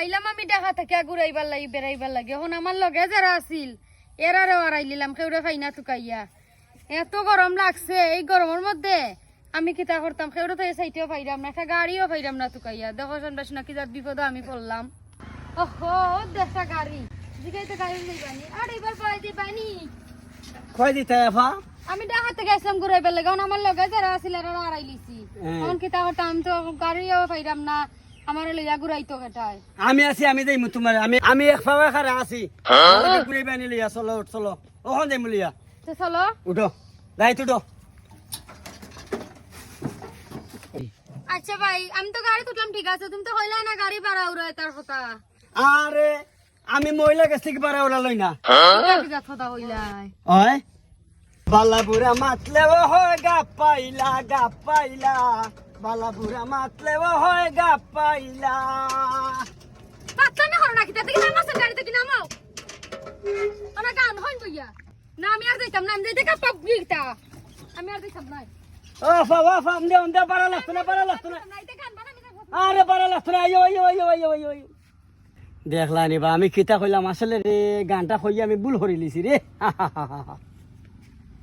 আইলাম আমি দেখা থেকে ঘুরাইবার লাগি বেড়াইবার লাগে এখন আমার লগে যারা আছিল এরারে আড়াই নিলাম কেউরে ফাইনা তুকাইয়া এত গরম লাগছে এই গরমের মধ্যে আমি কিতা করতাম কেউরে তো সাইটেও পাইরাম না একটা গাড়িও পাইরাম না তুকাইয়া দেখো সন্ধ্যাস না কি যার বিপদ আমি পড়লাম ওহো দেখা গাড়ি জিগাইতে গাড়ি লইবানি আর এবার পাই দিবানি কয় দিতে আফা আমি ডাহাতে গেছিলাম ঘুরাইবার লাগে আমার লগে যারা আছিল এরা আড়াই লিছি এখন কিতা করতাম তো গাড়িও পাইরাম না আমার লইয়া ঘুরাইতো কেটায় আমি আছি আমি যাইমু তোমার আমি এক পাওয়া খারা আছি ঘুরে বানি লিয়া চলো চলো ওখান যাইমু লিয়া তো চলো উঠো রাইট উঠো আচ্ছা ভাই আমি তো গাড়ি তুললাম ঠিক আছে তুমি তো হইলা না গাড়ি ভাড়া উড়ায় তার কথা আরে আমি মহিলা কাছ থেকে পারা ওরা লই না কিটা কথা হইলাই ওই বালাপুরা মাতলে ও হয় গা পাইলা বালাপুরা মাতলে ও হয় গা পাইলা পাতলা না হলো নাকি তাতে কি নামাছেন গাড়িতে কি নামাও ana গান হইন কইয়া না আমি আর যাইতাম না আমি যাইতে কা পাবলিকটা আমি আর যাইতাম না ও ফা আমদে পারা লাগতো না নাইতে গান বানা আমি আরে পারা লাগতো না আইও দেখলা নি বা আমি কিতা কইলাম আসলে রে গানটা কইয়া আমি ভুল করি লিছি রে